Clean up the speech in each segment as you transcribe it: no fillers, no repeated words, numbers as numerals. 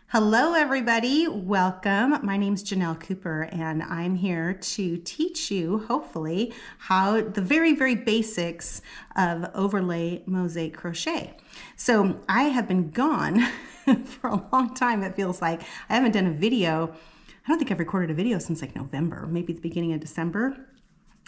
Hello everybody, welcome. My name's Ginell Cooper and I'm here to teach you, hopefully, how the very basics of overlay mosaic crochet. So I have been gone for a long time, it feels like. I haven't done a video. I don't think I've recorded a video since like November, maybe the beginning of December.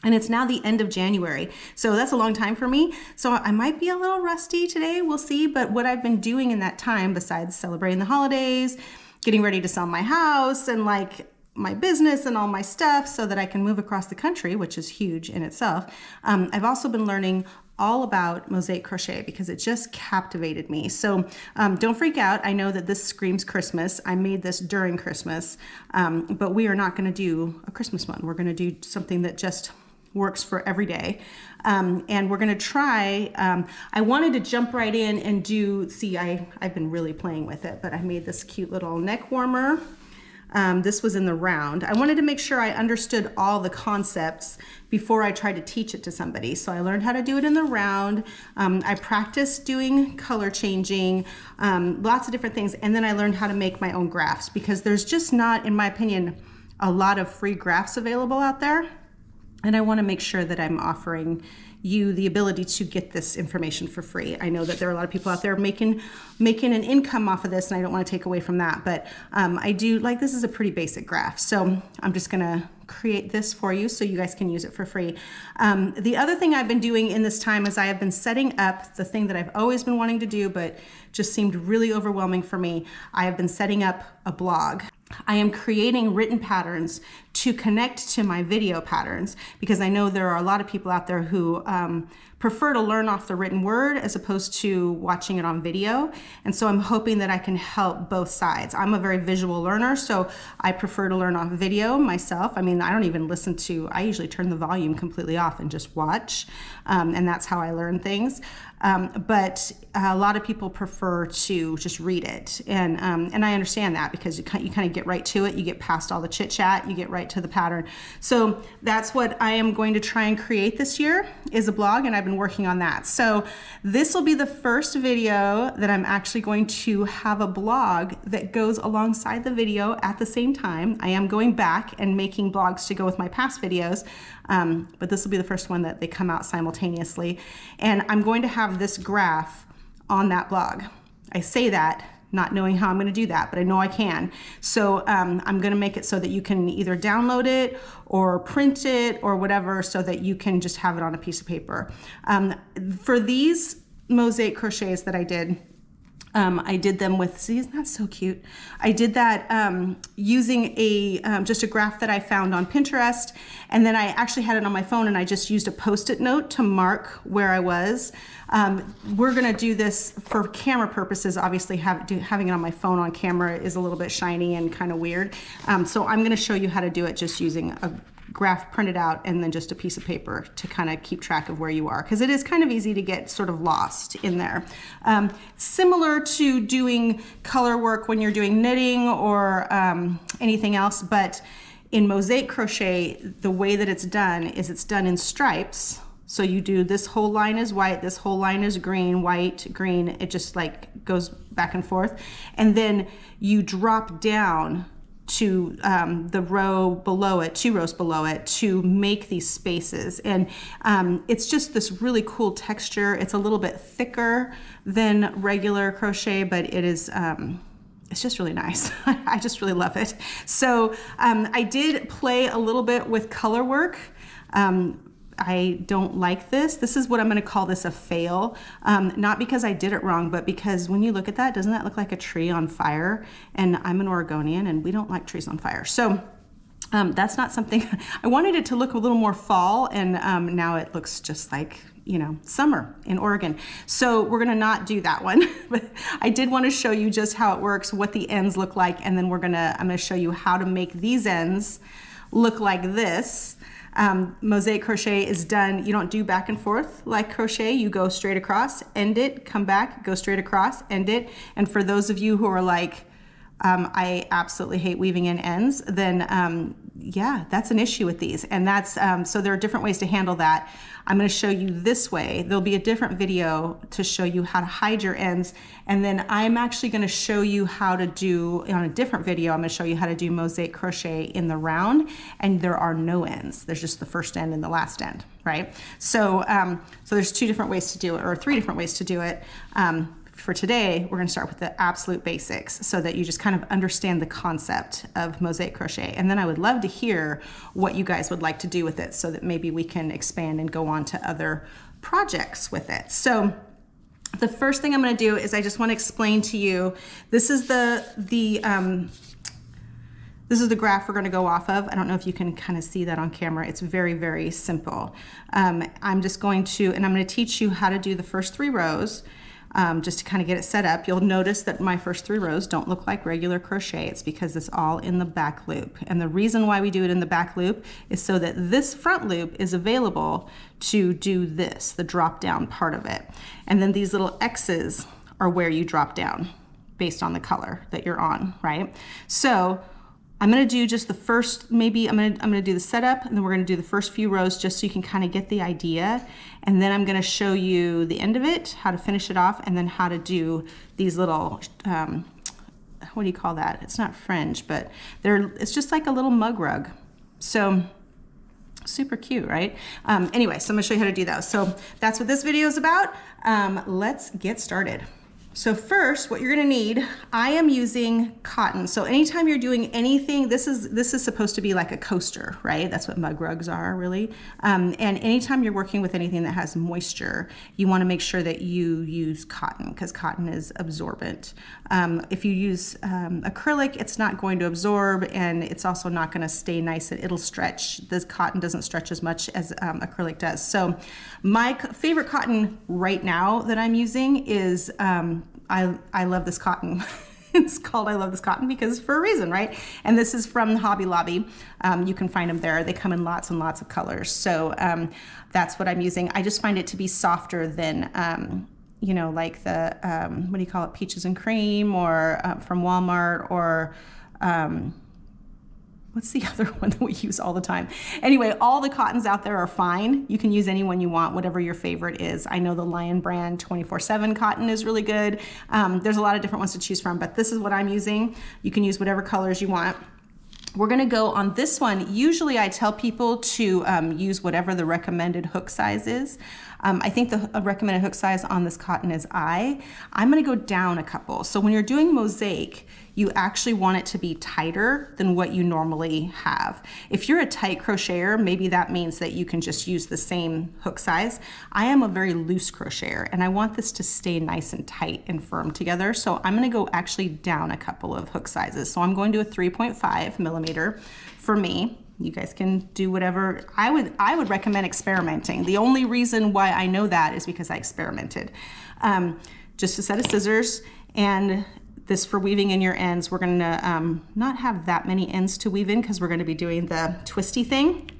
And it's now the end of January. So that's a long time for me. So I might be a little rusty today, we'll see. But what I've been doing in that time, besides celebrating the holidays, getting ready to sell my house and like my business and all my stuff so that I can move across the country, which is huge in itself. I've also been learning all about mosaic crochet because it just captivated me. So don't freak out. I know that this screams Christmas. I made this during Christmas, but we are not gonna do a Christmas one. We're gonna do something that just works for every day. And we're gonna try, I wanted to jump right in and do, see, I've been really playing with it, but I made this cute little neck warmer. This was in the round. I wanted to make sure I understood all the concepts before I tried to teach it to somebody. So I learned how to do it in the round. I practiced doing color changing, lots of different things. And then I learned how to make my own graphs because there's just not, in my opinion, a lot of free graphs available out there. And I want to make sure that I'm offering you the ability to get this information for free. I know that there are a lot of people out there making an income off of this, and I don't want to take away from that, but I do, like, this is a pretty basic graph. So I'm just gonna create this for you so you guys can use it for free. The other thing I've been doing in this time is I have been setting up the thing that I've always been wanting to do, but just seemed really overwhelming for me. I have been setting up a blog. I am creating written patterns to connect to my video patterns because I know there are a lot of people out there who prefer to learn off the written word as opposed to watching it on video. And so I'm hoping that I can help both sides. I'm a very visual learner, so I prefer to learn off video myself. I mean, I don't even listen to, I usually turn the volume completely off and just watch. And that's how I learn things. But a lot of people prefer to just read it. And I understand that because you kind of get right to it. You get past all the chit chat, you get right to the pattern. So that's what I am going to try and create this year is a blog, and I've been working on that. So this will be the first video that I'm actually going to have a blog that goes alongside the video at the same time. I am going back and making blogs to go with my past videos, but this will be the first one that they come out simultaneously. And I'm going to have this graph on that blog. I say that not knowing how I'm going to do that, but I know I can. So I'm going to make it so that you can either download it or print it or whatever so that you can just have it on a piece of paper. For these mosaic crochets that I did them with, see, isn't that so cute? I did that using just a graph that I found on Pinterest, and then I actually had it on my phone and I just used a Post-it note to mark where I was. We're gonna do this for camera purposes. Obviously having it on my phone on camera is a little bit shiny and kind of weird. So I'm gonna show you how to do it just using a graph printed out and then just a piece of paper to kind of keep track of where you are, because it is kind of easy to get sort of lost in there. Similar to doing color work when you're doing knitting or anything else, but in mosaic crochet, the way that it's done is it's done in stripes. So you do this whole line is white, this whole line is green, white, green, it just like goes back and forth. And then you drop down to the row below it, 2 rows below it, to make these spaces. And it's just this really cool texture. It's a little bit thicker than regular crochet, but it is, it's just really nice. I just really love it. So I did play a little bit with color work. I don't like this. This is what I'm going to call this a fail. Not because I did it wrong, but because when you look at that, doesn't that look like a tree on fire? And I'm an Oregonian and we don't like trees on fire. So that's not something, I wanted it to look a little more fall, and now it looks just like, you know, summer in Oregon. So we're gonna not do that one, but I did want to show you just how it works, what the ends look like, and then I'm gonna show you how to make these ends look like this. Mosaic crochet is done, you don't do back and forth like crochet, you go straight across, end it, come back, go straight across, end it. And for those of you who are like, I absolutely hate weaving in ends, then yeah, that's an issue with these. And that's, so there are different ways to handle that. I'm going to show you this way. There'll be a different video to show you how to hide your ends. And then I'm actually going to show you how to do, on a different video, I'm going to show you how to do mosaic crochet in the round. And there are no ends. There's just the first end and the last end, right? So, so there's 2 different ways to do it, or 3 different ways to do it. For today, we're going to start with the absolute basics so that you just kind of understand the concept of mosaic crochet. And then I would love to hear what you guys would like to do with it so that maybe we can expand and go on to other projects with it. So the first thing I'm going to do is I just want to explain to you, this is the graph we're going to go off of. I don't know if you can kind of see that on camera. It's very, very simple. I'm just going to, and I'm going to teach you how to do the first 3 rows. Just to kind of get it set up. You'll notice that my first 3 rows don't look like regular crochet. It's because it's all in the back loop. And the reason why we do it in the back loop is so that this front loop is available to do this, the drop down part of it. And then these little X's are where you drop down based on the color that you're on, right? So I'm going to do just the first, maybe I'm going to do the setup, and then we're going to do the first few rows just so you can kind of get the idea. And then I'm going to show you the end of it, how to finish it off, and then how to do these little, what do you call that? It's not fringe, but it's just like a little mug rug. So super cute, right? Anyway, so I'm going to show you how to do those. So that's what this video is about. Let's get started. So first, what you're going to need, I am using cotton. So anytime you're doing anything, this is supposed to be like a coaster, right? That's what mug rugs are, really. And anytime you're working with anything that has moisture, you want to make sure that you use cotton because cotton is absorbent. If you use acrylic, it's not going to absorb, and it's also not going to stay nice. It'll stretch. This cotton doesn't stretch as much as acrylic does. So my favorite cotton right now that I'm using is I love this cotton. It's called I Love This Cotton because for a reason, right? And this is from Hobby Lobby. You can find them there. They come in lots and lots of colors. So that's what I'm using. I just find it to be softer than, you know, like the, what do you call it? Peaches and Cream or from Walmart or, what's the other one that we use all the time? Anyway, all the cottons out there are fine. You can use any one you want, whatever your favorite is. I know the Lion brand 24/7 cotton is really good. There's a lot of different ones to choose from, but this is what I'm using. You can use whatever colors you want. We're gonna go on this one. Usually I tell people to use whatever the recommended hook size is. I think the recommended hook size on this cotton is I. I'm gonna go down a couple. So when you're doing mosaic, you actually want it to be tighter than what you normally have. If you're a tight crocheter, maybe that means that you can just use the same hook size. I am a very loose crocheter and I want this to stay nice and tight and firm together. So I'm gonna go actually down a couple of hook sizes. So I'm going to a 3.5 millimeter for me. You guys can do whatever. I would recommend experimenting. The only reason why I know that is because I experimented. Just a set of scissors, and this for weaving in your ends. We're gonna not have that many ends to weave in because we're gonna be doing the twisty thing,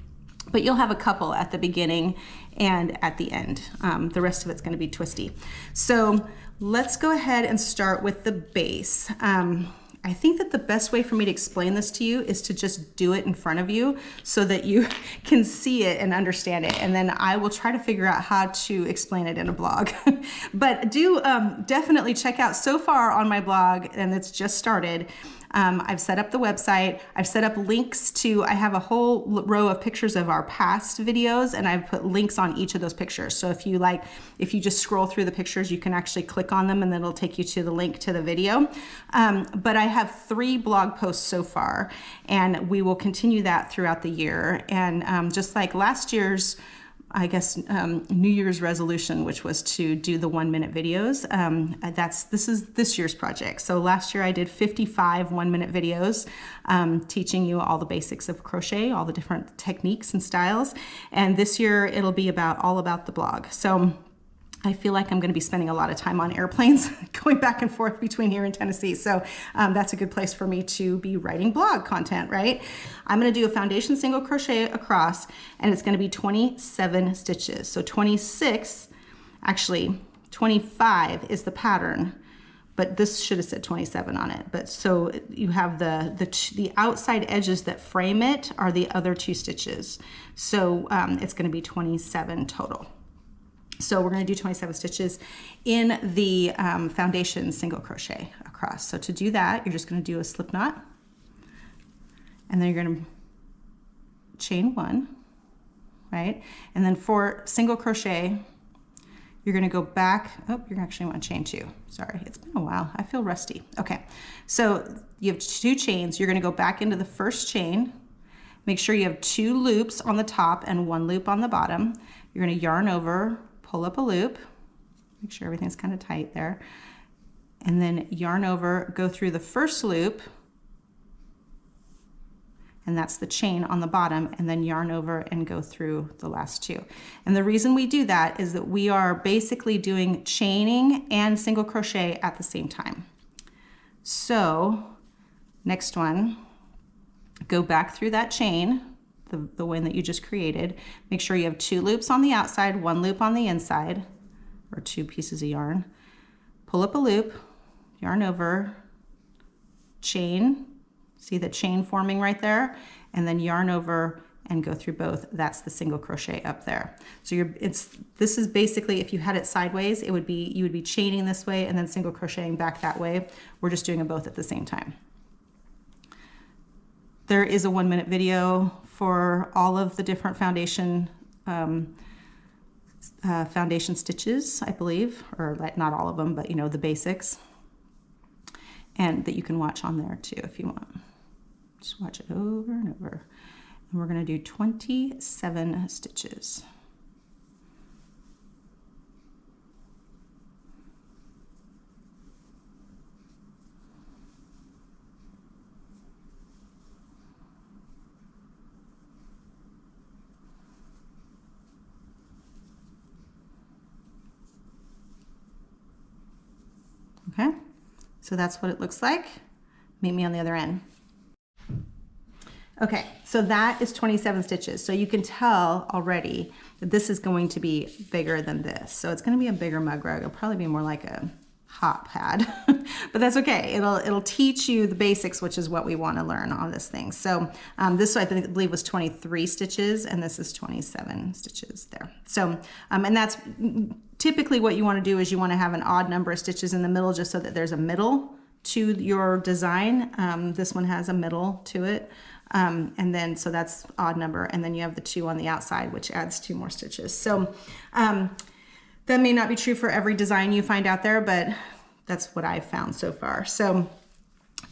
but you'll have a couple at the beginning and at the end. The rest of it's gonna be twisty. So let's go ahead and start with the base. I think that the best way for me to explain this to you is to just do it in front of you so that you can see it and understand it. And then I will try to figure out how to explain it in a blog. But do definitely check out so far on my blog, and it's just started. I've set up the website. I've set up links to, I have a whole row of pictures of our past videos, and I've put links on each of those pictures. So if you just scroll through the pictures, you can actually click on them and then it'll take you to the link to the video. But I have 3 blog posts so far, and we will continue that throughout the year. And just like last year's, I guess, New Year's resolution, which was to do the 1-minute videos. This is this year's project. So last year I did 55 1-minute videos, teaching you all the basics of crochet, all the different techniques and styles. And this year it'll be all about the blog. So I feel like I'm going to be spending a lot of time on airplanes going back and forth between here and Tennessee. So that's a good place for me to be writing blog content, right? I'm going to do a foundation single crochet across, and it's going to be 27 stitches. So 25 is the pattern, but this should have said 27 on it. But so you have the outside edges that frame it are the other 2 stitches. So it's going to be 27 total. So we're going to do 27 stitches in the foundation single crochet across. So to do that, you're just going to do a slip knot, and then you're going to chain 1, right? And then for single crochet, you're going to go back. Oh, you're actually want to chain 2. Sorry, it's been a while. I feel rusty. Okay, so you have 2 chains. You're going to go back into the first chain. Make sure you have 2 loops on the top and 1 loop on the bottom. You're going to yarn over, pull up a loop. Make sure everything's kind of tight there. And then yarn over, go through the first loop, and that's the chain on the bottom, and then yarn over and go through the last 2. And the reason we do that is that we are basically doing chaining and single crochet at the same time. So next one, go back through that chain, the one that you just created. Make sure you have 2 loops on the outside, 1 loop on the inside, or 2 pieces of yarn. Pull up a loop, yarn over, chain. See the chain forming right there, and then yarn over and go through both. That's the single crochet up there. So this is basically, if you had it sideways, you would be chaining this way and then single crocheting back that way. We're just doing them both at the same time. There is a 1-minute video for all of the different foundation stitches, I believe, or like not all of them, but you know, the basics, and that you can watch on there too if you want. Just watch it over and over. And we're going to do 27 stitches. Okay, so that's what it looks like. Meet me on the other end. Okay, so that is 27 stitches. So you can tell already that this is going to be bigger than this. So it's going to be a bigger mug rug. It'll probably be more like a hot pad, but that's okay. It'll teach you the basics, which is what we want to learn on this thing. So this I believe was 23 stitches, and this is 27 stitches there. So and that's typically what you want to do is you want to have an odd number of stitches in the middle, just so that there's a middle to your design. This one has a middle to it. And then, so that's odd number. And then you have the 2 on the outside, which adds 2 more stitches. So, that may not be true for every design you find out there, but that's what I've found so far. So,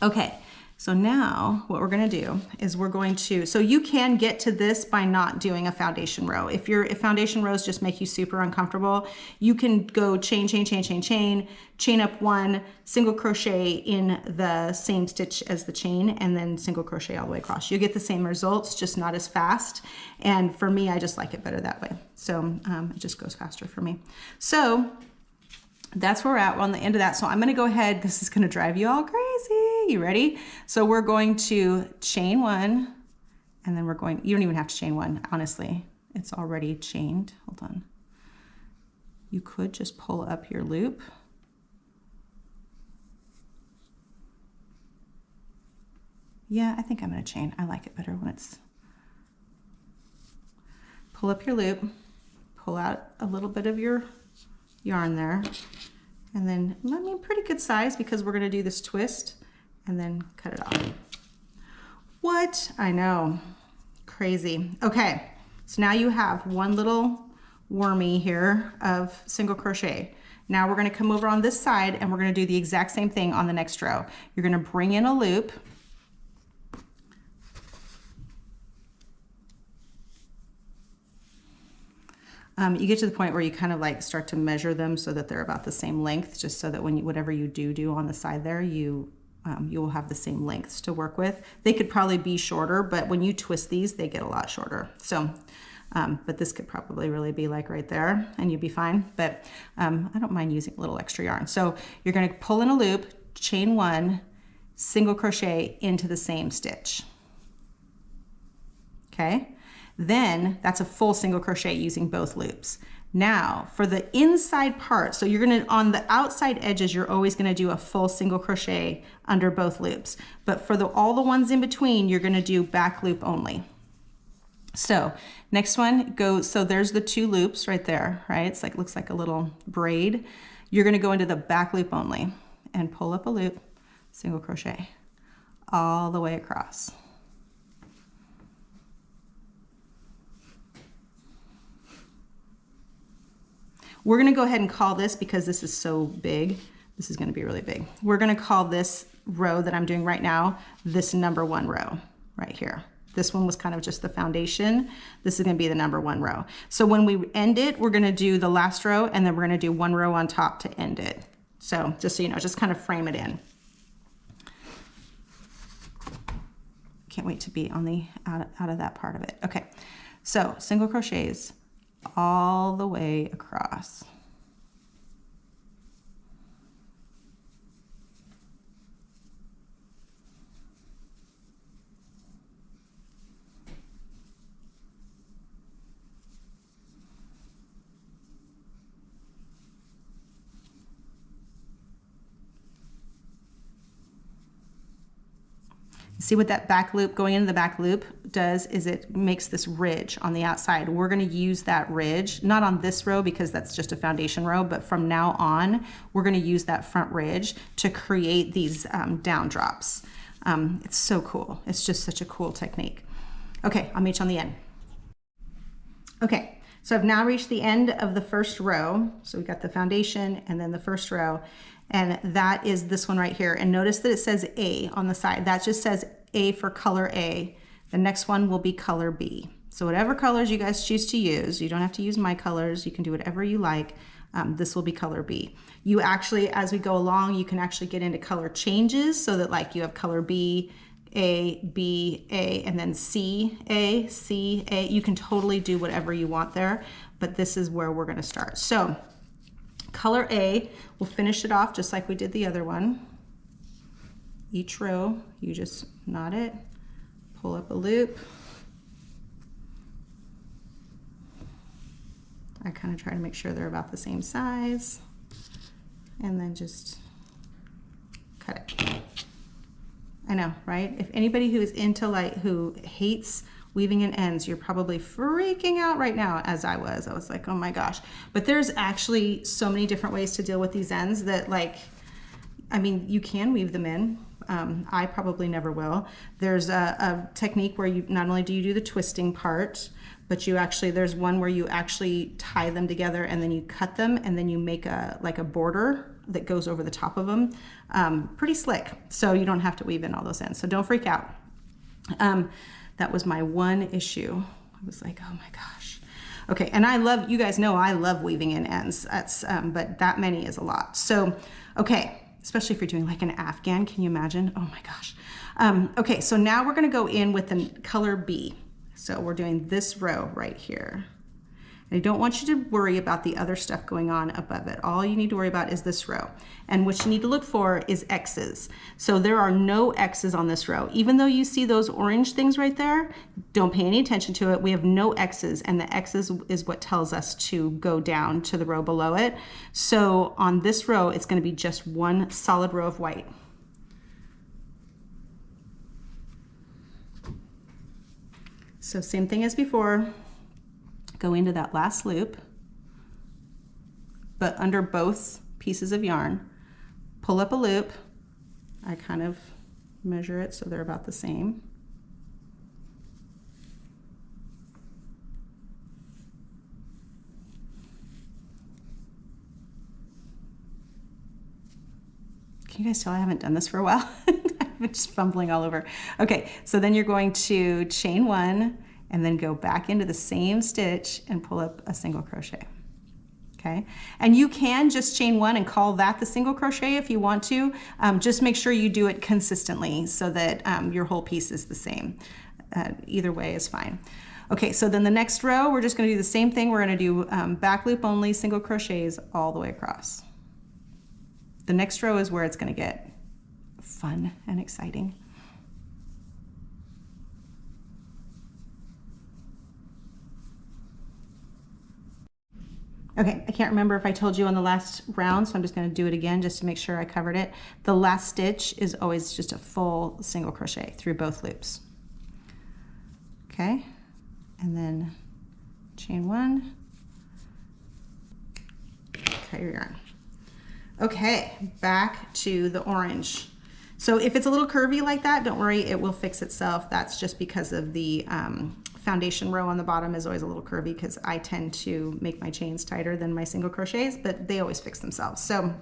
okay. So now what we're going to do is we're going to, so you can get to this by not doing a foundation row. If foundation rows just make you super uncomfortable, you can go chain up 1, single crochet in the same stitch as the chain, and then single crochet all the way across. You get the same results, just not as fast. And for me, I just like it better that way. So it just goes faster for me. So that's where we're at. We're on the end of that. So I'm going to go ahead. This is going to drive you all crazy. You ready? So we're going to chain 1, and then we're going, you don't even have to chain 1. Honestly, it's already chained. Hold on. You could just pull up your loop. Yeah, I think I'm going to chain. I like it better when it's, pull up your loop, pull out a little bit of your yarn there, and then, I mean, pretty good size, because we're going to do this twist, and then cut it off. What? I know, crazy. Okay, so now you have one little wormy here of single crochet. Now we're going to come over on this side, and we're going to do the exact same thing on the next row. You're going to bring in a loop, you get to the point where you kind of like start to measure them so that they're about the same length, just so that when you, whatever you do on the side there, you will have the same lengths to work with. They could probably be shorter, but when you twist these, they get a lot shorter. So, but this could probably really be like right there, and you'd be fine. But I don't mind using a little extra yarn. So you're going to pull in a loop, chain 1, single crochet into the same stitch. Okay. Then that's a full single crochet using both loops. Now for the inside part, so you're gonna, on the outside edges, you're always gonna do a full single crochet under both loops. But for all the ones in between, you're gonna do back loop only. So next one goes, so there's the 2 loops right there, right? It's like, looks like a little braid. You're gonna go into the back loop only and pull up a loop, single crochet all the way across. We're gonna go ahead and call this, because this is so big, this is gonna be really big. We're gonna call this row that I'm doing right now, this number 1 row right here. This one was kind of just the foundation. This is gonna be the number 1 row. So when we end it, we're gonna do the last row, and then we're gonna do 1 row on top to end it. So just so you know, just kind of frame it in. Can't wait to be on the out of that part of it. Okay, so single crochets all the way across. See what that back loop, going into the back loop does is it makes this ridge on the outside. We're gonna use that ridge, not on this row because that's just a foundation row, but from now on, we're gonna use that front ridge to create these down drops. It's so cool. It's just such a cool technique. Okay, I'll meet you on the end. Okay, so I've now reached the end of the first row. So we got the foundation and then the first row. And that is this one right here. And notice that it says A on the side. That just says A for color A. The next one will be color B. So whatever colors you guys choose to use, you don't have to use my colors. You can do whatever you like. This will be color B. You actually, as we go along, you can actually get into color changes so that like you have color B, A, B, A, and then C, A, C, A. You can totally do whatever you want there, but this is where we're gonna start. So color A, we'll finish it off just like we did the other one. Each row, you just knot it, pull up a loop. I kind of try to make sure they're about the same size, and then just cut it. I know, right? If anybody who is into who hates weaving in ends, you're probably freaking out right now, as I was. I was like, oh my gosh. But there's actually so many different ways to deal with these ends that I mean, you can weave them in. I probably never will. There's a technique where you not only do you do the twisting part, but you actually, there's one where you actually tie them together and then you cut them and then you make like a border that goes over the top of them. Pretty slick. So you don't have to weave in all those ends. So don't freak out. That was my one issue. I was like, oh my gosh. Okay, and I love, you guys know I love weaving in ends. That's, but that many is a lot. So, okay, especially if you're doing like an Afghan, can you imagine? Oh my gosh. Okay, so now we're gonna go in with the color B. So we're doing this row right here. And I don't want you to worry about the other stuff going on above it. All you need to worry about is this row. And what you need to look for is X's. So there are no X's on this row. Even though you see those orange things right there, don't pay any attention to it. We have no X's, and the X's is what tells us to go down to the row below it. So on this row, it's going to be just one solid row of white. So same thing as before. Go into that last loop, but under both pieces of yarn, pull up a loop. I kind of measure it so they're about the same. Can you guys tell I haven't done this for a while? I've been just fumbling all over. Okay, so then you're going to chain one, and then go back into the same stitch and pull up a single crochet. Okay, and you can just chain one and call that the single crochet if you want to. Just make sure you do it consistently so that your whole piece is the same. Either way is fine. Okay, so then the next row, we're just gonna do the same thing. We're gonna do back loop only, single crochets all the way across. The next row is where it's gonna get fun and exciting. Okay, I can't remember if I told you on the last round, so I'm just going to do it again just to make sure I covered it. The last stitch is always just a full single crochet through both loops. Okay, and then chain one, cut your yarn. Okay, back to the orange. So if it's a little curvy like that, don't worry, it will fix itself. That's just because of the foundation row on the bottom is always a little curvy because I tend to make my chains tighter than my single crochets, but they always fix themselves. So,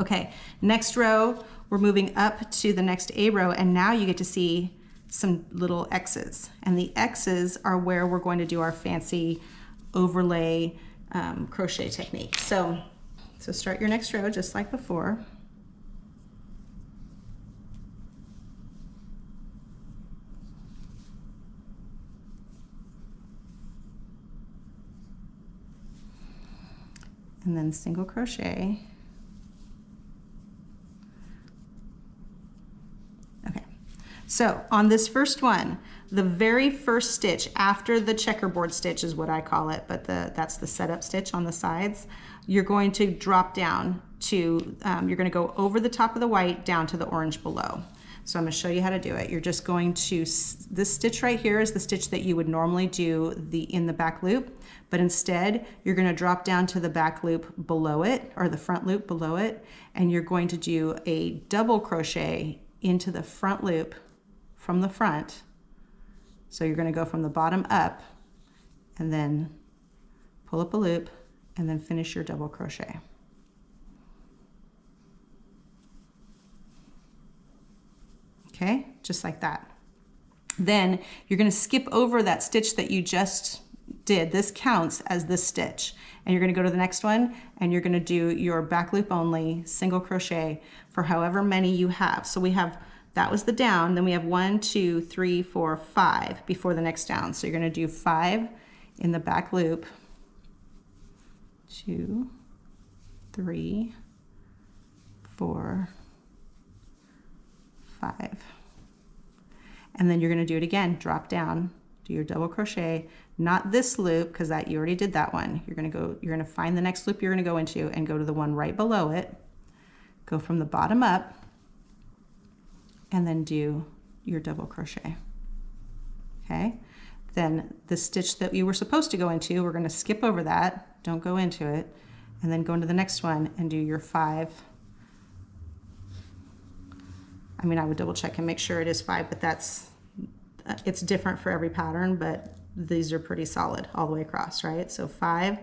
okay, next row, we're moving up to the next A row, and now you get to see some little X's. And the X's are where we're going to do our fancy overlay crochet technique. So start your next row just like before. And then single crochet. Okay, so on this first one, the very first stitch after the checkerboard stitch is what I call it, but that's the setup stitch on the sides. You're going to drop down to, you're going to go over the top of the white down to the orange below. So I'm going to show you how to do it. You're just going to, this stitch right here is the stitch that you would normally do in the back loop, but instead you're going to drop down to the back loop below it, or the front loop below it, and you're going to do a double crochet into the front loop from the front. So you're going to go from the bottom up and then pull up a loop and then finish your double crochet. Okay, just like that. Then you're going to skip over that stitch that you just did. This counts as this stitch. And you're going to go to the next one and you're going to do your back loop only single crochet for however many you have. So we have, that was the down, then we have 1, 2, 3, 4, 5 before the next down. So you're going to do 5 in the back loop, 2, 3, 4, 5. And then you're going to do it again, drop down, do your double crochet, not this loop because that you already did that one. You're going to find the next loop you're going to go into and go to the one right below it. Go from the bottom up and then do your double crochet. Okay? Then the stitch that you were supposed to go into, we're going to skip over that, don't go into it, and then go into the next one and do your 5. I mean, I would double check and make sure it is 5, but it's different for every pattern, but these are pretty solid all the way across, right? So 5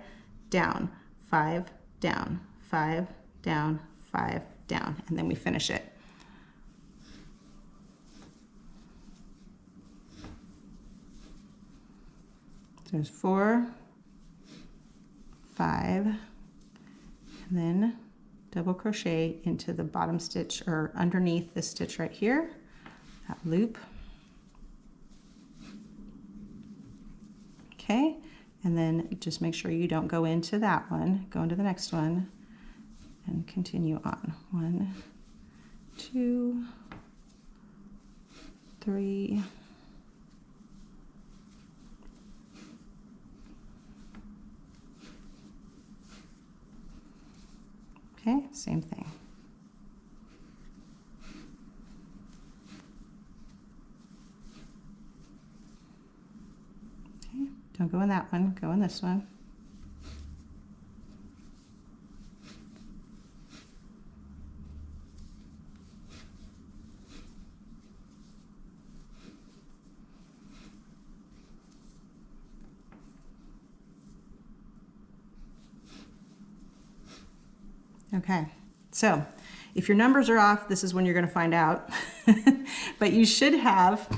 down, 5 down, 5 down, 5 down, and then we finish it. So there's 4, 5, and then double crochet into the bottom stitch or underneath this stitch right here, that loop. Okay, and then just make sure you don't go into that one, go into the next one and continue on. 1, 2, 3, okay, same thing. Okay, don't go in that one, go in this one. Okay, so if your numbers are off, this is when you're going to find out. But you should have,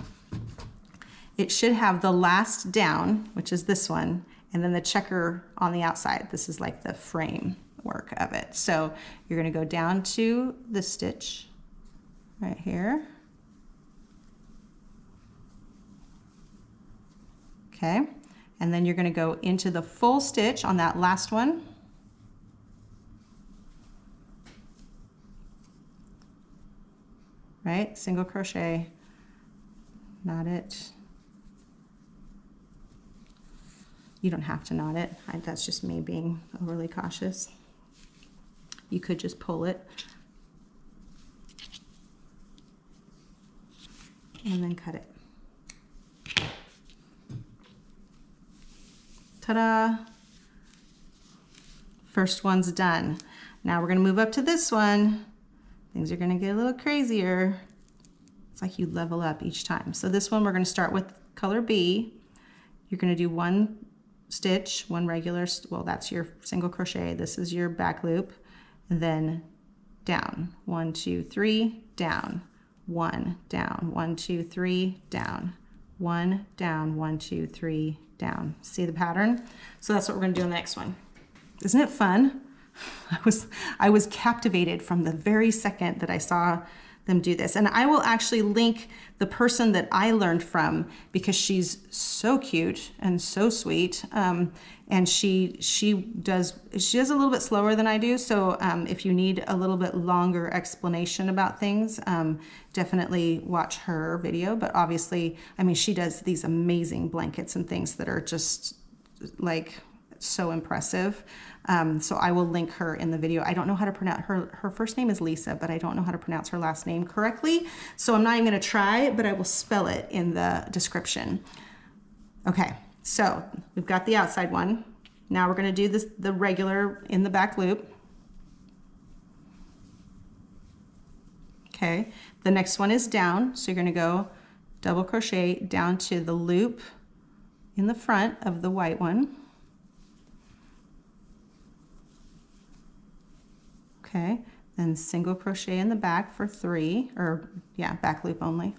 it should have the last down, which is this one, and then the checker on the outside. This is like the frame work of it. So you're going to go down to the stitch right here. Okay, and then you're going to go into the full stitch on that last one. Right, single crochet, knot it, You don't have to knot it. That's just me being overly cautious. You could just pull it and then cut it. Ta-da! First one's done. Now we're gonna move up to this one. Things are gonna get a little crazier. It's like you level up each time. So this one we're gonna start with color B. You're gonna do one stitch, one regular, well, that's your single crochet. This is your back loop. And then down, 1, 2, 3, down, 1, down, 1, 2, 3, down, 1, down, 1, 2, 3, down. See the pattern? So that's what we're gonna do in the next one. Isn't it fun? I was captivated from the very second that I saw them do this. And I will actually link the person that I learned from because she's so cute and so sweet. And she does a little bit slower than I do. So if you need a little bit longer explanation about things, definitely watch her video. But obviously, I mean, she does these amazing blankets and things that are just like so impressive. So I will link her in the video. I don't know how to pronounce her first name is Lisa, but I don't know how to pronounce her last name correctly. So I'm not even gonna try, but I will spell it in the description. Okay, so we've got the outside one. Now we're gonna do this, the regular in the back loop. Okay, the next one is down. So you're gonna go double crochet down to the loop in the front of the white one. Okay, then single crochet in the back for 3, or yeah, back loop only.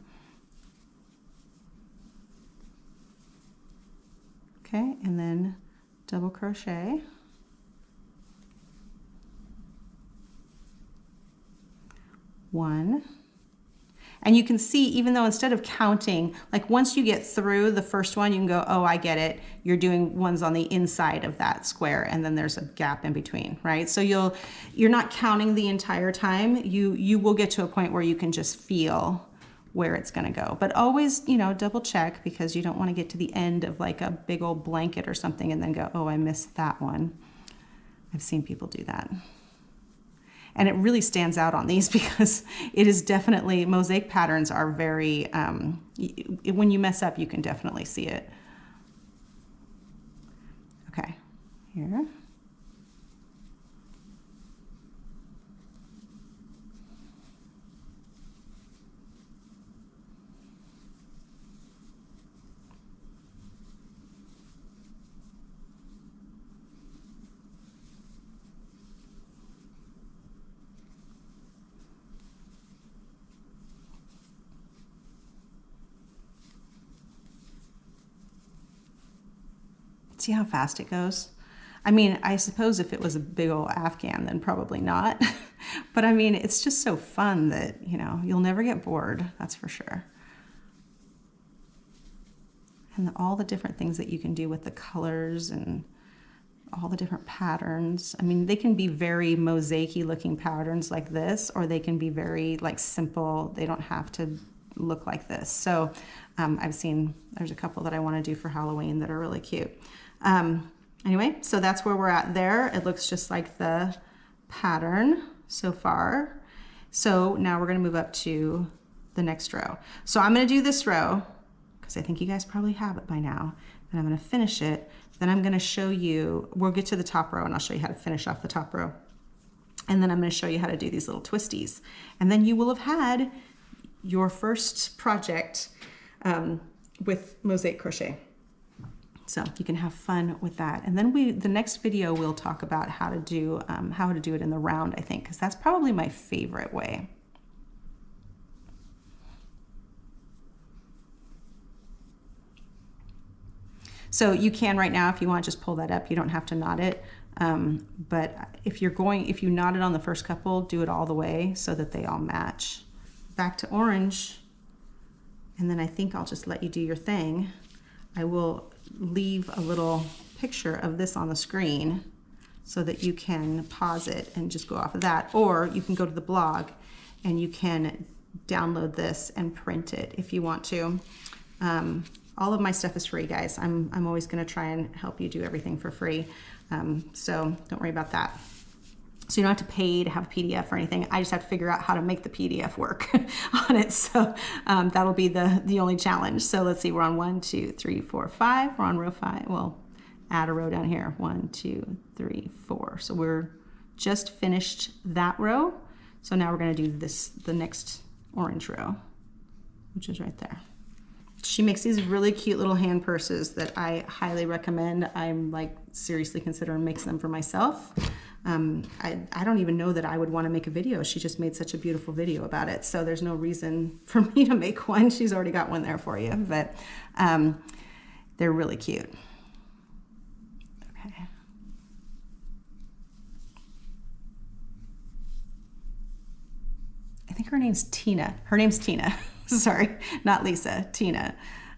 Okay, and then double crochet. 1. And you can see, even though instead of counting, like once you get through the first one, you can go, oh, I get it. You're doing ones on the inside of that square, and then there's a gap in between, right? So you're not counting the entire time. You will get to a point where you can just feel where it's gonna go. But always, you know, double check, because you don't wanna get to the end of like a big old blanket or something and then go, oh, I missed that one. I've seen people do that. And it really stands out on these because it is definitely, mosaic patterns are very, when you mess up, you can definitely see it. Okay, here. See how fast it goes? I mean, I suppose if it was a big old Afghan, then probably not. But I mean, it's just so fun that, you know, you'll never get bored, that's for sure. And all the different things that you can do with the colors and all the different patterns. I mean, they can be very mosaic-y looking patterns like this, or they can be very like simple. They don't have to look like this. So I've seen, there's a couple that I want to do for Halloween that are really cute. Anyway, so that's where we're at there. It looks just like the pattern so far. So now we're going to move up to the next row. So I'm going to do this row because I think you guys probably have it by now. And I'm going to finish it. Then I'm going to show you, we'll get to the top row and I'll show you how to finish off the top row. And then I'm going to show you how to do these little twisties. And then you will have had your first project with mosaic crochet. So you can have fun with that. And then the next video we'll talk about how to do it in the round, I think, because that's probably my favorite way. So you can right now, if you want, just pull that up. You don't have to knot it. But if you knot it on the first couple, do it all the way so that they all match. Back to orange. And then I think I'll just let you do your thing. I will leave a little picture of this on the screen so that you can pause it and just go off of that. Or you can go to the blog and you can download this and print it if you want to. all of my stuff is free, guys. I'm always going to try and help you do everything for free. So don't worry about that. So you don't have to pay to have a PDF or anything. I just have to figure out how to make the PDF work on it. So that'll be the only challenge. So let's see, we're on 1, 2, 3, 4, 5. We're on row 5. We'll add a row down here. 1, 2, 3, 4. So we're just finished that row. So now we're going to do the next orange row, which is right there. She makes these really cute little hand purses that I highly recommend. I'm like seriously considering making them for myself. I don't even know that I would want to make a video. She just made such a beautiful video about it. So there's no reason for me to make one. She's already got one there for you, but they're really cute. Okay. I think her name's Tina. Her name's Tina. Sorry, not Lisa, Tina.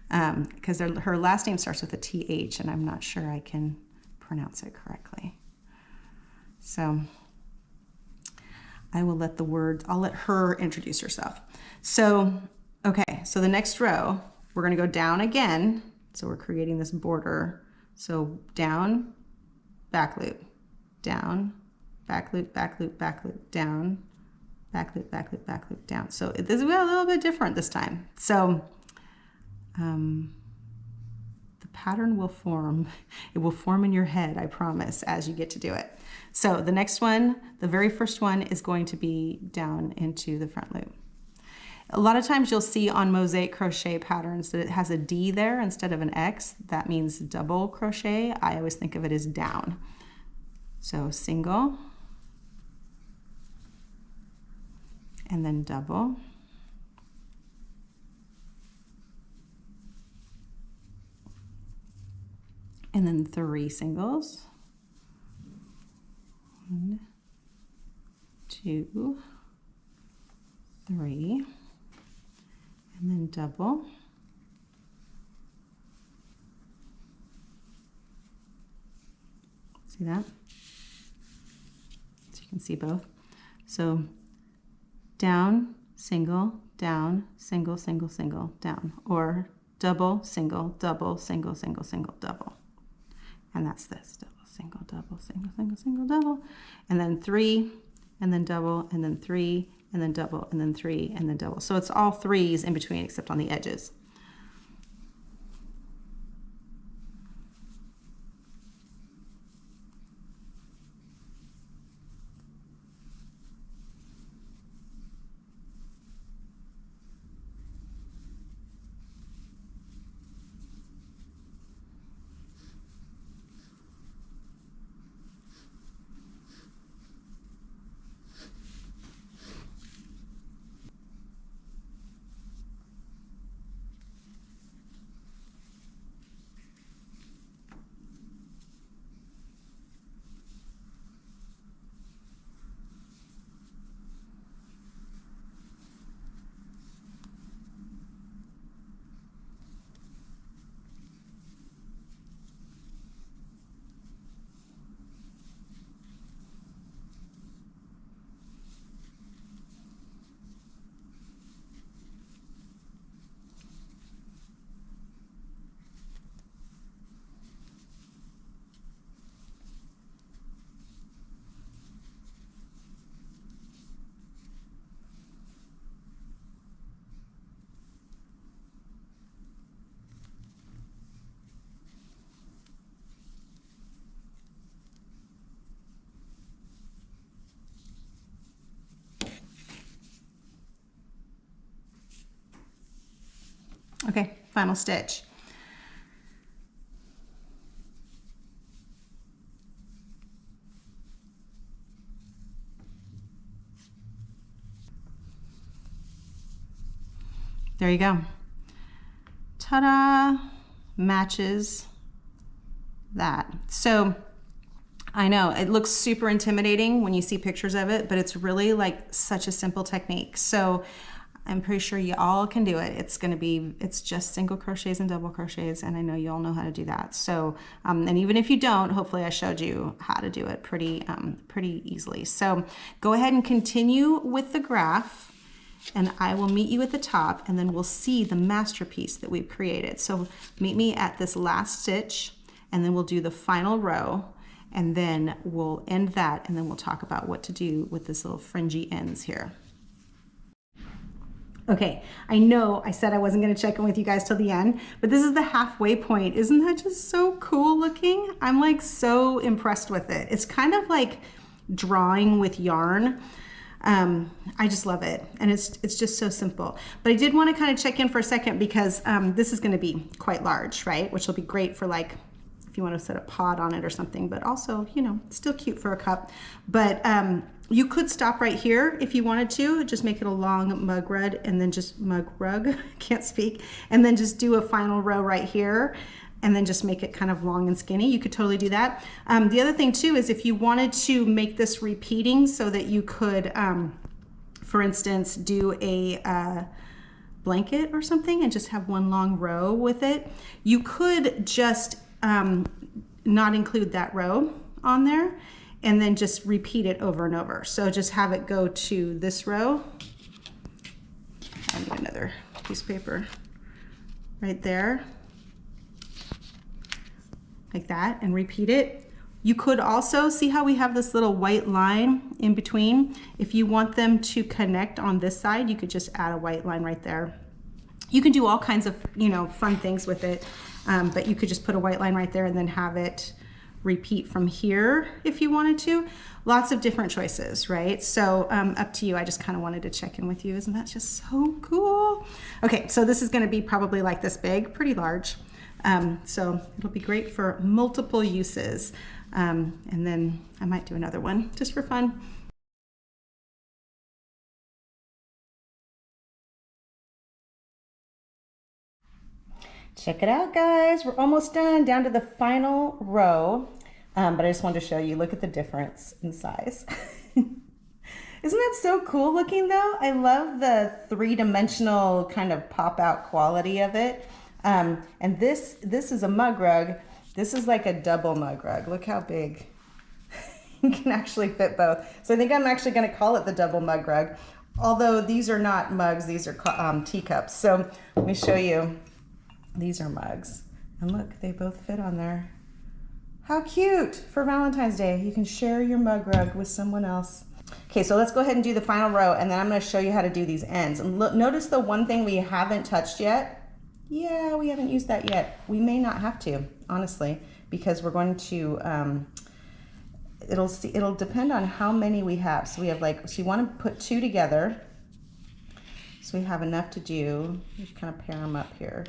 Because her last name starts with a TH, and I'm not sure I can pronounce it correctly. So I will let I'll let her introduce herself. So, okay, so the next row, we're gonna go down again. So we're creating this border. So down, back loop, down, back loop, back loop, back loop, down, back loop, back loop, back loop, down. So this is a little bit different this time. So the pattern will form. It will form in your head, I promise, as you get to do it. So the next one, the very first one, is going to be down into the front loop. A lot of times you'll see on mosaic crochet patterns that it has a D there instead of an X. That means double crochet. I always think of it as down. So single, and then double, and then 3 singles. 1, 2, 3, and then double. See that? So you can see both. So down, single, down, single, single, single, down, or double, single, double, single, single, single, double. And that's this, double, single, double, single, single, single, double, and then 3, and then double, and then 3, and then double, and then 3, and then double. So it's all 3s in between except on the edges. Okay, final stitch. There you go. Ta-da! Matches that. So I know it looks super intimidating when you see pictures of it, but it's really like such a simple technique. So I'm pretty sure you all can do it. It's just single crochets and double crochets, and I know you all know how to do that. So, and even if you don't, hopefully I showed you how to do it pretty easily. So go ahead and continue with the graph, and I will meet you at the top, and then we'll see the masterpiece that we've created. So meet me at this last stitch, and then we'll do the final row, and then we'll end that, and then we'll talk about what to do with this little fringy ends here. Okay, I know I said I wasn't gonna check in with you guys till the end, but this is the halfway point. Isn't that just so cool looking? I'm like so impressed with it. It's kind of like drawing with yarn. I just love it, and it's just so simple. But I did want to kind of check in for a second because this is going to be quite large, right? Which will be great for like if you want to set a pot on it or something, but also, you know, still cute for a cup. But you could stop right here if you wanted to, just make it a long mug rug, and then just can't speak, and then just do a final row right here, and then just make it kind of long and skinny. You could totally do that. The other thing too is if you wanted to make this repeating so that you could, for instance, do a blanket or something and just have one long row with it, you could just not include that row on there and then just repeat it over and over. So just have it go to this row. I need another piece of paper right there, like that, and repeat it. You could also see how we have this little white line in between. If you want them to connect on this side, you could just add a white line right there. You can do all kinds of, you know, fun things with it, but you could just put a white line right there and then have it repeat from here if you wanted to. Lots of different choices, right? So up to you. I just kind of wanted to check in with you. Isn't that just so cool? Okay, so this is going to be probably like this big, pretty large. So it'll be great for multiple uses. And then I might do another one just for fun. Check it out, guys. We're almost done, down to the final row. But I just wanted to show you, look at the difference in size. Isn't that so cool looking though? I love the three-dimensional kind of pop out quality of it. And this is a mug rug. This is like a double mug rug. Look how big. You can actually fit both. So I think I'm actually going to call it the double mug rug. Although these are not mugs, these are teacups. So let me show you. These are mugs. And look, they both fit on there. How cute for Valentine's Day. You can share your mug rug with someone else. Okay, so let's go ahead and do the final row, and then I'm going to show you how to do these ends. And look, notice the one thing we haven't touched yet. Yeah, we haven't used that yet. We may not have to, honestly, because we're going to, it'll depend on how many we have. So we have like, so you want to put two together. So we have enough to do, just kind of pair them up here.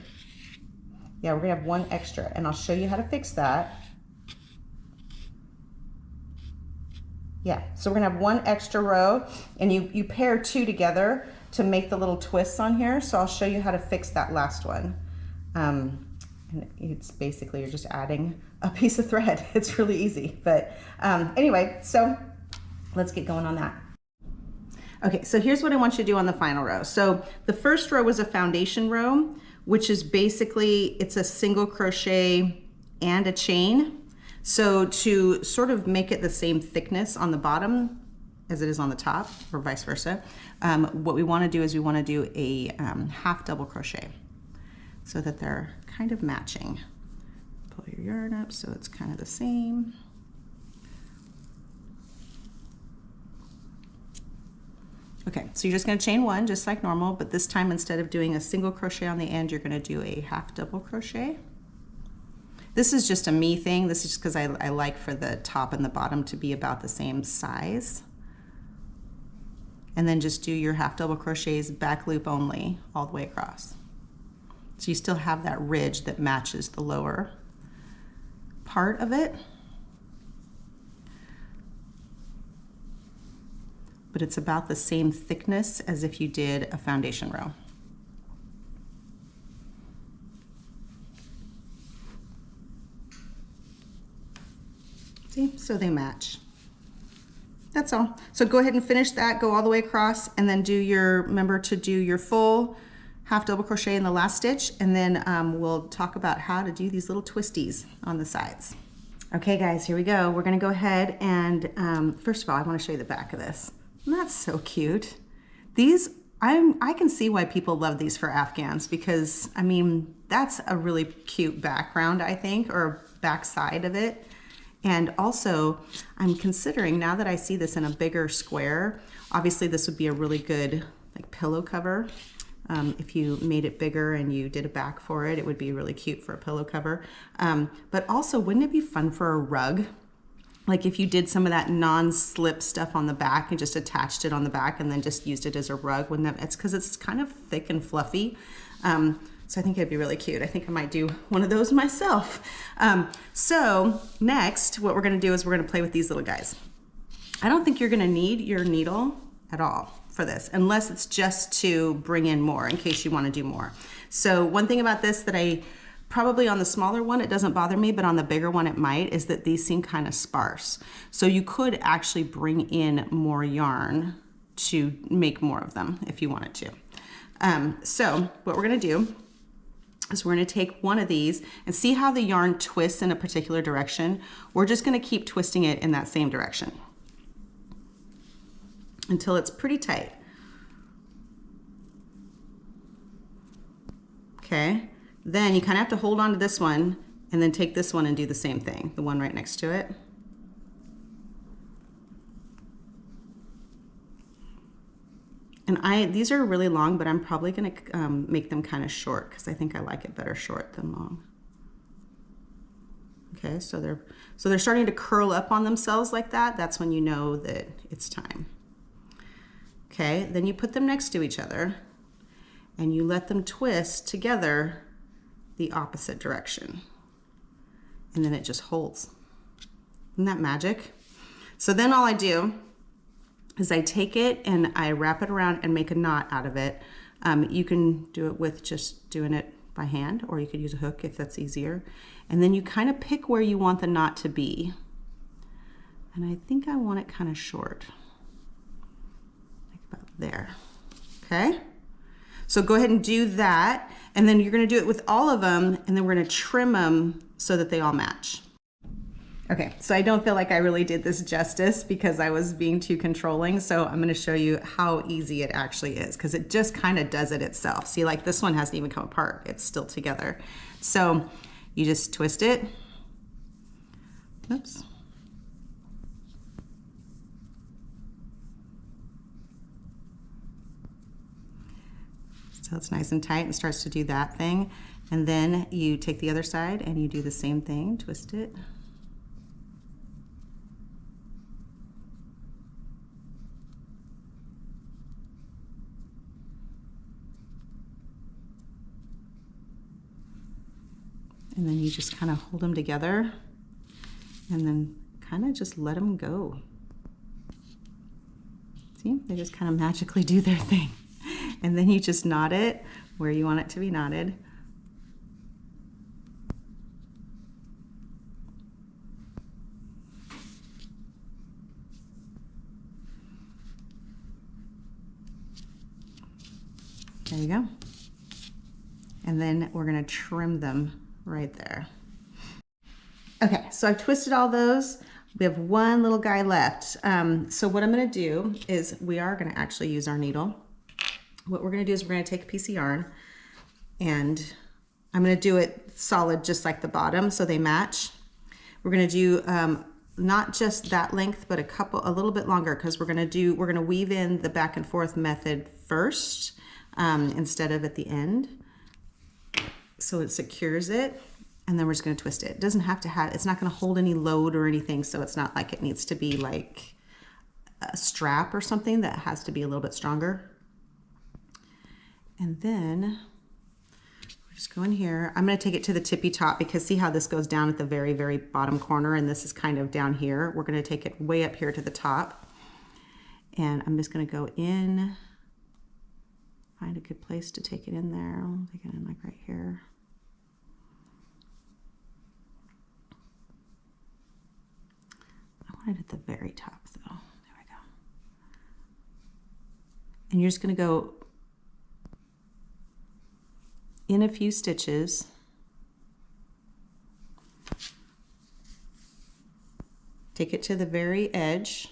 Yeah, we're gonna have one extra, and I'll show you how to fix that. Yeah, so we're gonna have one extra row, and you pair two together to make the little twists on here. So I'll show you how to fix that last one. And it's basically, you're just adding a piece of thread. It's really easy, but anyway, so let's get going on that. Okay, so here's what I want you to do on the final row. So the first row was a foundation row, which is basically, it's a single crochet and a chain. So to sort of make it the same thickness on the bottom as it is on the top, or vice versa, what we want to do is we want to do a half double crochet so that they're kind of matching. Pull your yarn up so it's kind of the same. Okay, so you're just going to chain one just like normal, but this time instead of doing a single crochet on the end, you're going to do a half double crochet. This is just a me thing. This is just because I like for the top and the bottom to be about the same size. And then just do your half double crochets back loop only all the way across. So you still have that ridge that matches the lower part of it. But it's about the same thickness as if you did a foundation row. See, so they match. That's all. So go ahead and finish that, go all the way across, and then do your, remember to do your full half double crochet in the last stitch, and then we'll talk about how to do these little twisties on the sides. Okay guys, here we go. We're gonna go ahead and first of all, I wanna show you the back of this. That's so cute. These I can see why people love these for Afghans, because I mean, that's a really cute background, I think, or backside of it. And also, I'm considering, now that I see this in a bigger square, obviously this would be a really good like pillow cover. If you made it bigger and you did a back for it, it would be really cute for a pillow cover. But also, wouldn't it be fun for a rug? Like if you did some of that non-slip stuff on the back and just attached it on the back and then just used it as a rug, wouldn't that, it's because it's kind of thick and fluffy. So I think it'd be really cute. I think I might do one of those myself. So next, what we're gonna do is we're gonna play with these little guys. I don't think you're gonna need your needle at all for this, unless it's just to bring in more in case you wanna do more. So one thing about this that I, probably on the smaller one, it doesn't bother me, but on the bigger one it might, is that these seem kind of sparse. So you could actually bring in more yarn to make more of them if you wanted to. So what we're gonna do is we're gonna take one of these and see how the yarn twists in a particular direction. We're just gonna keep twisting it in that same direction until it's pretty tight. Okay. Then you kind of have to hold on to this one and then take this one and do the same thing, the one right next to it. And these are really long, but I'm probably gonna make them kind of short because I think I like it better short than long. Okay, so they're starting to curl up on themselves like that. That's when you know that it's time. Okay, then you put them next to each other and you let them twist together the opposite direction. And then it just holds. Isn't that magic? So then all I do is I take it and I wrap it around and make a knot out of it. You can do it with just doing it by hand, or you could use a hook if that's easier. And then you kind of pick where you want the knot to be. And I think I want it kind of short, like about there, okay? So go ahead and do that. And then you're gonna do it with all of them, and then we're gonna trim them so that they all match. Okay, so I don't feel like I really did this justice because I was being too controlling. So I'm gonna show you how easy it actually is, because it just kind of does it itself. See, like this one hasn't even come apart. It's still together. So you just twist it. Oops. So it's nice and tight and starts to do that thing. And then you take the other side and you do the same thing, twist it. And then you just kind of hold them together and then kind of just let them go. See, they just kind of magically do their thing. And then you just knot it where you want it to be knotted. There you go. And then we're going to trim them right there. Okay, so I've twisted all those. We have one little guy left. So what I'm going to do is we are going to actually use our needle. What we're going to do is we're going to take a piece of yarn, and I'm going to do it solid just like the bottom so they match. We're going to do not just that length, but a little bit longer, because we're going to weave in the back and forth method first instead of at the end, so it secures it. And then we're just going to twist it. It doesn't have to have, it's not going to hold any load or anything, so it's not like it needs to be like a strap or something that has to be a little bit stronger. And then we're just going here. I'm going to take it to the tippy top, because see how this goes down at the very, very bottom corner, and this is kind of down here. We're going to take it way up here to the top. And I'm just going to go in, find a good place to take it in there. I'll take it in like right here. I want it at the very top though. There we go. And you're just going to go in a few stitches, take it to the very edge,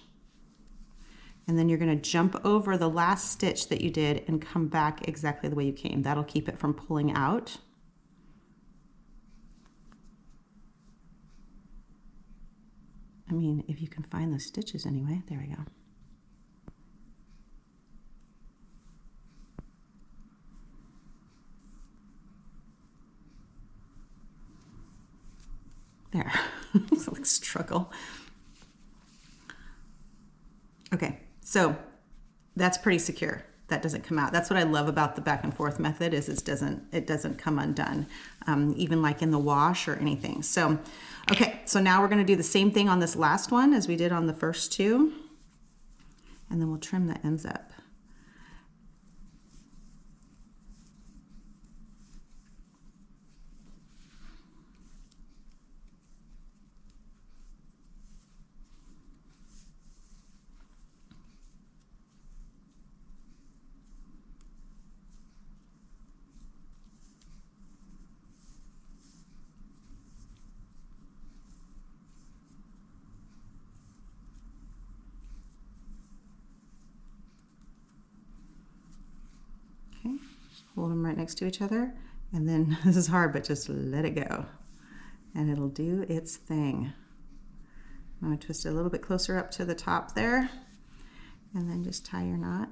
and then you're going to jump over the last stitch that you did and come back exactly the way you came. That'll keep it from pulling out. I mean, if you can find those stitches anyway. There we go. There. It's like struggle. Okay, so that's pretty secure. That doesn't come out. That's what I love about the back and forth method is it doesn't come undone, even like in the wash or anything. So, okay, so now we're gonna do the same thing on this last one as we did on the first two, and then we'll trim the ends up. Okay, hold them right next to each other, and then this is hard, but just let it go, and it'll do its thing. I'm going to twist it a little bit closer up to the top there, and then just tie your knot.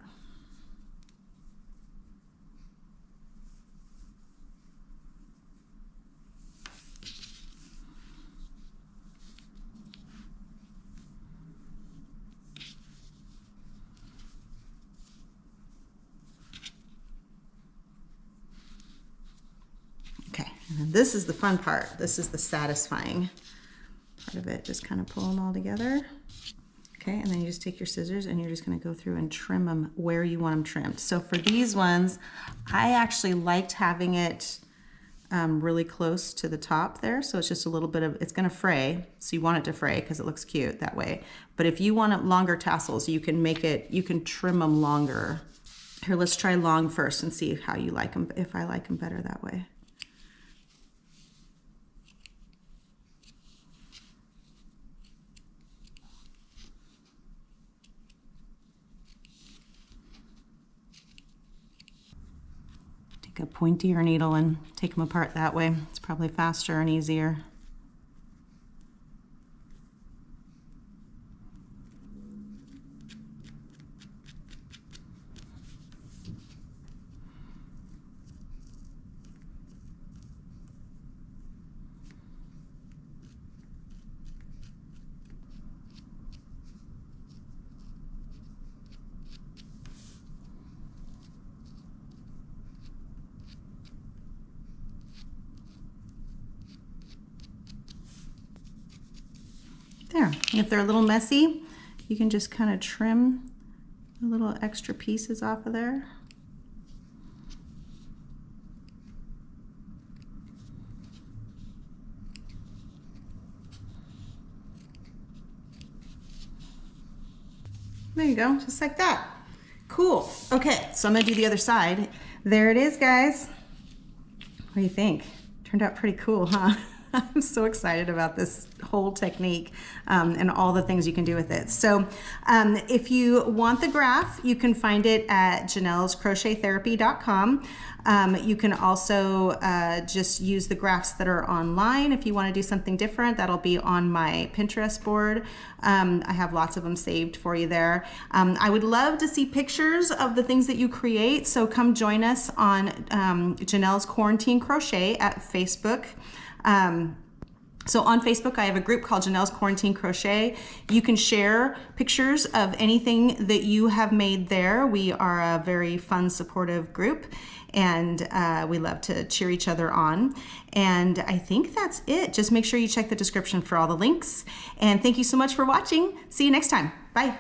Okay, and then this is the fun part. This is the satisfying part of it. Just kind of pull them all together. Okay, and then you just take your scissors and you're just going to go through and trim them where you want them trimmed. So for these ones, I actually liked having it really close to the top there. So it's just a little bit of, it's going to fray. So you want it to fray because it looks cute that way. But if you want longer tassels, you can make it, you can trim them longer. Here, let's try long first and see how you like them, if I like them better that way. Take a pointier needle and take them apart that way. It's probably faster and easier. There, and if they're a little messy, you can just kind of trim the little extra pieces off of there. There you go, just like that. Cool. Okay, so I'm gonna do the other side. There it is, guys. What do you think? Turned out pretty cool, huh? I'm so excited about this whole technique and all the things you can do with it. So if you want the graph, you can find it at ginellscrochettherapy.com. You can also just use the graphs that are online. If you want to do something different, that'll be on my Pinterest board. I have lots of them saved for you there. I would love to see pictures of the things that you create. So come join us on Ginell's Quarantine Crochet at Facebook. So on Facebook, I have a group called Ginell's Quarantine Crochet. You can share pictures of anything that you have made there. We are a very fun, supportive group, and we love to cheer each other on. And I think that's it. Just make sure you check the description for all the links. And thank you so much for watching. See you next time. Bye.